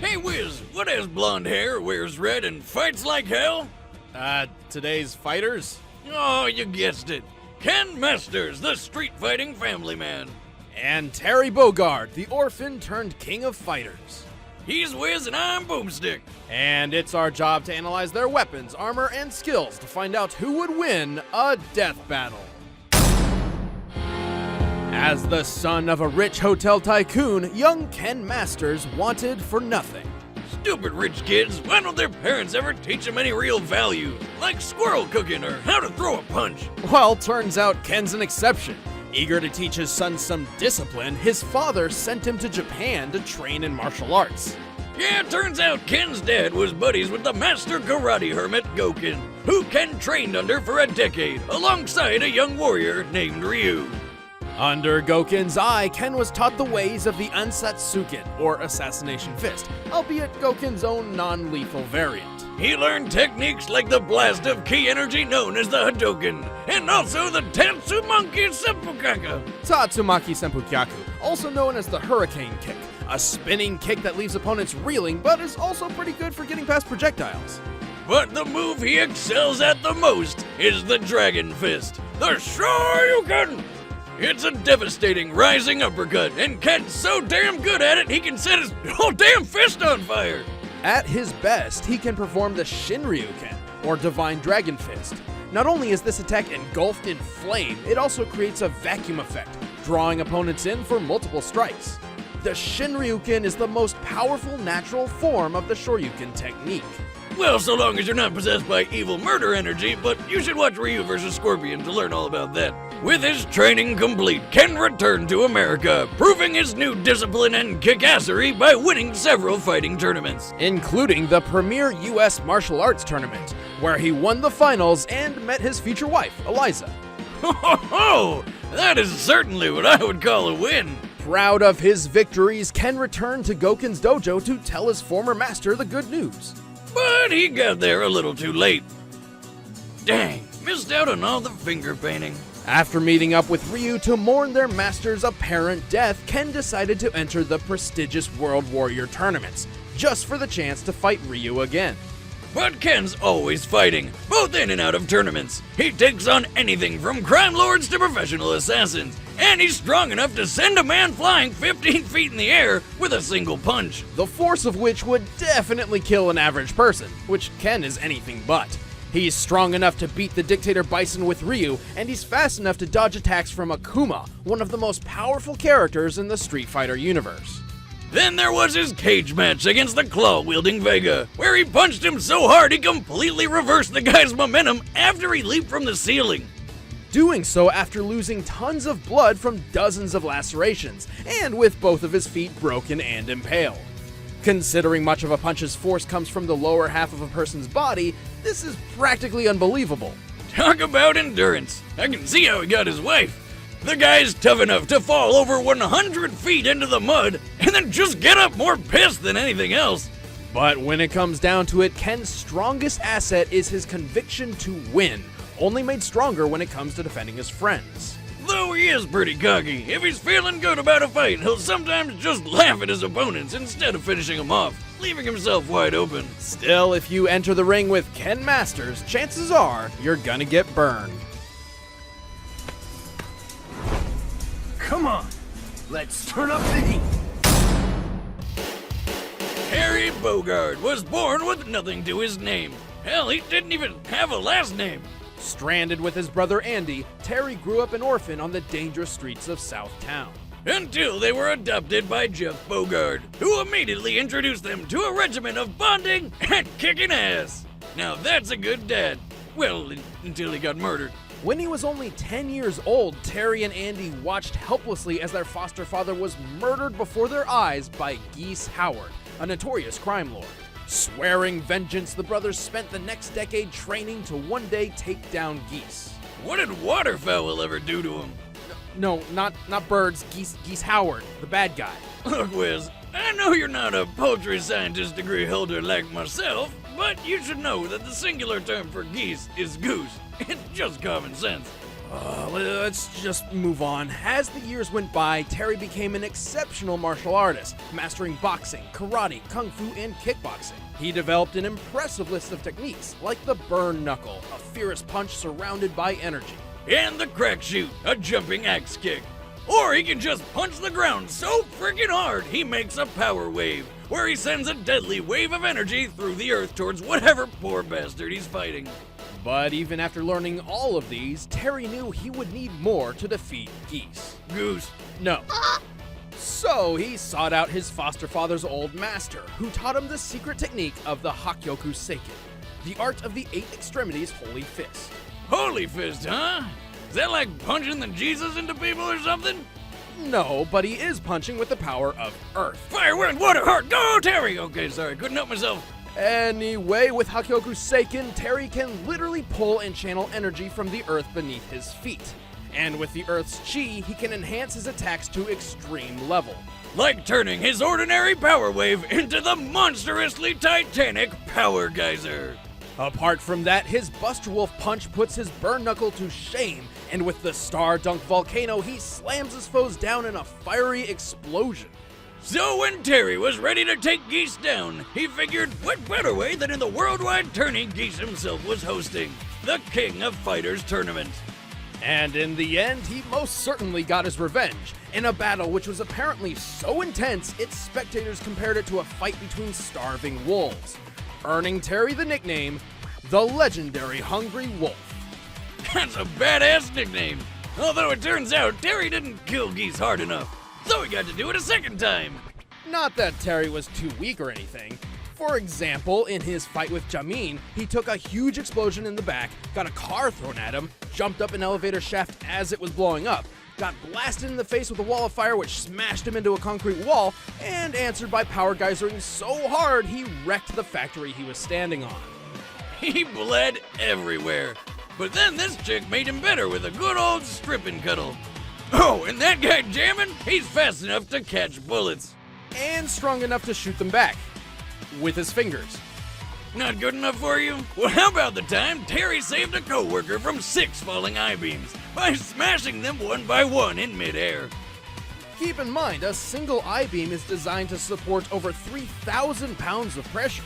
Hey Wiz, what has blonde hair, wears red, and fights like hell? Today's fighters? Oh, you guessed it. Ken Masters, the street-fighting family man. And Terry Bogard, the orphan turned king of fighters. He's Wiz and I'm Boomstick. And it's our job to analyze their weapons, armor, and skills to find out who would win a death battle. As the son of a rich hotel tycoon, young Ken Masters wanted for nothing. Stupid rich kids, why don't their parents ever teach them any real value? Like squirrel cooking or how to throw a punch. Well, turns out Ken's an exception. Eager to teach his son some discipline, his father sent him to Japan to train in martial arts. Yeah, turns out Ken's dad was buddies with the master karate hermit Goken, who Ken trained under for a decade, alongside a young warrior named Ryu. Under Goken's eye, Ken was taught the ways of the Ansatsuken, or Assassination Fist, albeit Goken's own non-lethal variant. He learned techniques like the blast of ki energy known as the Hadoken, and also the Tatsumaki Seppuku. Tatsumaki Sempukyaku, also known as the Hurricane Kick, a spinning kick that leaves opponents reeling but is also pretty good for getting past projectiles. But the move he excels at the most is the Dragon Fist, the Shoryuken! It's a devastating rising uppercut, and Ken's so damn good at it he can set his whole damn fist on fire! At his best, he can perform the Shinryuken, or Divine Dragon Fist. Not only is this attack engulfed in flame, it also creates a vacuum effect, drawing opponents in for multiple strikes. The Shinryuken is the most powerful natural form of the Shoryuken technique. Well, so long as you're not possessed by evil murder energy, but you should watch Ryu vs. Scorpion to learn all about that. With his training complete, Ken returned to America, proving his new discipline and kickassery by winning several fighting tournaments. Including the premier U.S. martial arts tournament, where he won the finals and met his future wife, Eliza. Ho ho ho! That is certainly what I would call a win. Proud of his victories, Ken returned to Goken's dojo to tell his former master the good news. But he got there a little too late. Dang, missed out on all the finger painting. After meeting up with Ryu to mourn their master's apparent death, Ken decided to enter the prestigious World Warrior tournaments, just for the chance to fight Ryu again. But Ken's always fighting, both in and out of tournaments. He takes on anything from crime lords to professional assassins, and he's strong enough to send a man flying 15 feet in the air with a single punch. The force of which would definitely kill an average person, which Ken is anything but. He's strong enough to beat the Dictator Bison with Ryu, and he's fast enough to dodge attacks from Akuma, one of the most powerful characters in the Street Fighter universe. Then there was his cage match against the claw-wielding Vega, where he punched him so hard he completely reversed the guy's momentum after he leaped from the ceiling. Doing so after losing tons of blood from dozens of lacerations, and with both of his feet broken and impaled. Considering much of a punch's force comes from the lower half of a person's body, this is practically unbelievable. Talk about endurance. I can see how he got his wife. The guy's tough enough to fall over 100 feet into the mud and then just get up more pissed than anything else. But when it comes down to it, Ken's strongest asset is his conviction to win, only made stronger when it comes to defending his friends. Though he is pretty cocky, if he's feeling good about a fight, he'll sometimes just laugh at his opponents instead of finishing them off, leaving himself wide open. Still, if you enter the ring with Ken Masters, chances are you're gonna get burned. Come on, let's turn up the heat. Terry Bogard was born with nothing to his name. Hell, he didn't even have a last name. Stranded with his brother Andy, Terry grew up an orphan on the dangerous streets of Southtown. Until they were adopted by Jeff Bogard, who immediately introduced them to a regimen of bonding and kicking ass. Now that's a good dad. Well, until he got murdered. When he was only 10 years old, Terry and Andy watched helplessly as their foster father was murdered before their eyes by Geese Howard, a notorious crime lord. Swearing vengeance, the brothers spent the next decade training to one day take down Geese. What did waterfowl ever do to him? No, not birds, Geese Howard, the bad guy. Look, Wiz, I know you're not a poultry scientist degree holder like myself, but you should know that the singular term for geese is goose. It's just common sense. Well, let's just move on. As the years went by, Terry became an exceptional martial artist, mastering boxing, karate, kung fu, and kickboxing. He developed an impressive list of techniques, like the burn knuckle, a fierce punch surrounded by energy. And the crack shoot, a jumping axe kick. Or he can just punch the ground so freaking hard he makes a power wave, where he sends a deadly wave of energy through the earth towards whatever poor bastard he's fighting. But even after learning all of these, Terry knew he would need more to defeat Geese. Goose. No. So he sought out his foster father's old master, who taught him the secret technique of the Hakyoku Seiken, the art of the 8 extremities holy fist. Holy fist, huh? Is that like punching the Jesus into people or something? No, but he is punching with the power of Earth. Fire, wind, water, heart, go Terry! Okay, sorry, couldn't help myself. Anyway, with Hakyoku Seiken, Terry can literally pull and channel energy from the earth beneath his feet. And with the earth's chi, he can enhance his attacks to extreme level. Like turning his ordinary power wave into the monstrously titanic power geyser. Apart from that, his Buster Wolf punch puts his burn knuckle to shame, and with the Star Dunk Volcano, he slams his foes down in a fiery explosion. So when Terry was ready to take Geese down, he figured what better way than in the worldwide tourney Geese himself was hosting, the King of Fighters tournament. And in the end, he most certainly got his revenge, in a battle which was apparently so intense, its spectators compared it to a fight between starving wolves, earning Terry the nickname, the legendary Hungry Wolf. That's a badass nickname. Although it turns out Terry didn't kill Geese hard enough, so he got to do it a second time. Not that Terry was too weak or anything. For example, in his fight with Jamin, he took a huge explosion in the back, got a car thrown at him, jumped up an elevator shaft as it was blowing up, got blasted in the face with a wall of fire which smashed him into a concrete wall, and answered by power geysering so hard he wrecked the factory he was standing on. He bled everywhere. But then this chick made him better with a good old strip and cuddle. Oh, and that guy jamming, he's fast enough to catch bullets. And strong enough to shoot them back. With his fingers. Not good enough for you? Well, how about the time Terry saved a coworker from 6 falling I-beams by smashing them one by one in midair? Keep in mind, a single I-beam is designed to support over 3,000 pounds of pressure.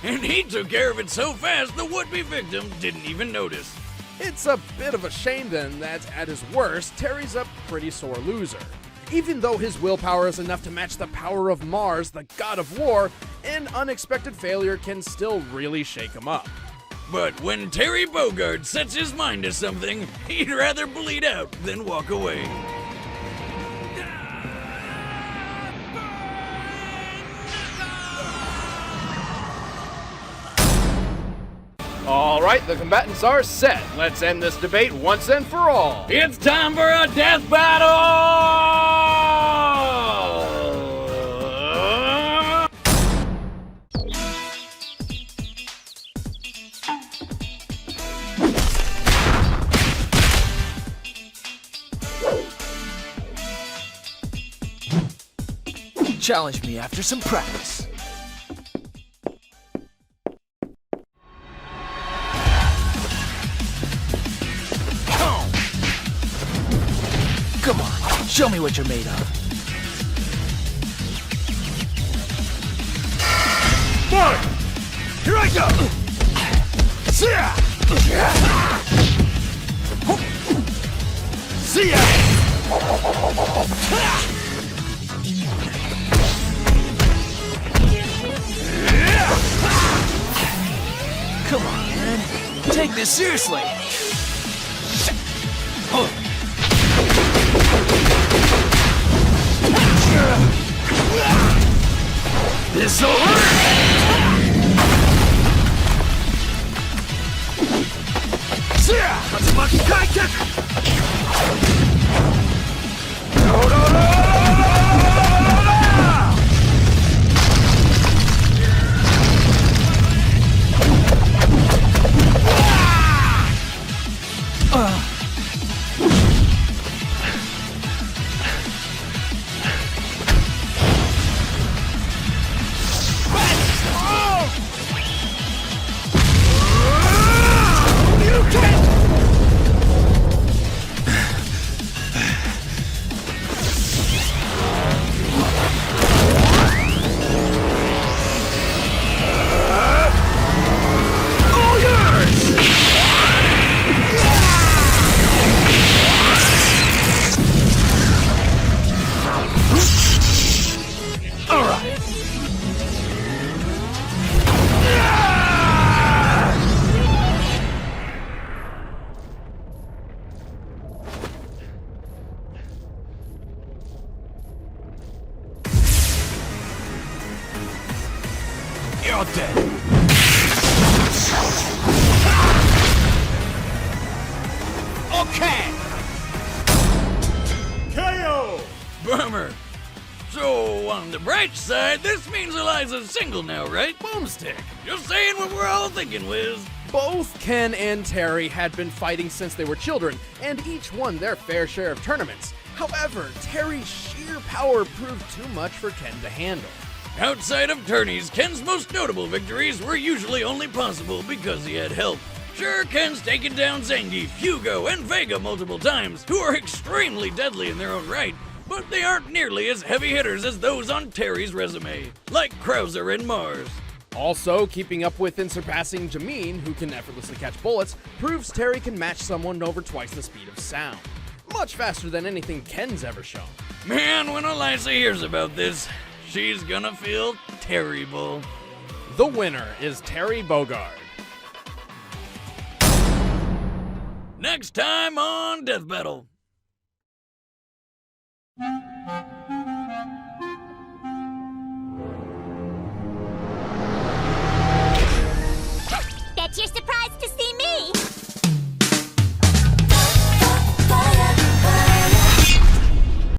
And he took care of it so fast the would-be victim didn't even notice. It's a bit of a shame then that, at his worst, Terry's a pretty sore loser. Even though his willpower is enough to match the power of Mars, the god of war, an unexpected failure can still really shake him up. But when Terry Bogard sets his mind to something, he'd rather bleed out than walk away. All right, the combatants are set. Let's end this debate once and for all. It's time for a death battle! Challenge me after some practice. Come on, show me what you're made of. Mark! Here I go! See ya! See Come on, man. Take this seriously. This'll hurt! Tatsumaki Kai-Kick! No, no, no, no, no, no! about that? Okay! KO! Bummer. So, on the bright side, this means Eliza's single now, right? Boomstick! Just saying what we're all thinking, Wiz. Both Ken and Terry had been fighting since they were children, and each won their fair share of tournaments. However, Terry's sheer power proved too much for Ken to handle. Outside of tourneys, Ken's most notable victories were usually only possible because he had help. Sure, Ken's taken down Zangief, Hugo, and Vega multiple times, who are extremely deadly in their own right, but they aren't nearly as heavy hitters as those on Terry's resume, like Krauser and Mars. Also, keeping up with and surpassing Jameen, who can effortlessly catch bullets, proves Terry can match someone over twice the speed of sound. Much faster than anything Ken's ever shown. Man, when Eliza hears about this, she's gonna feel terrible. The winner is Terry Bogard. Next time on Death Battle. That's your surprise!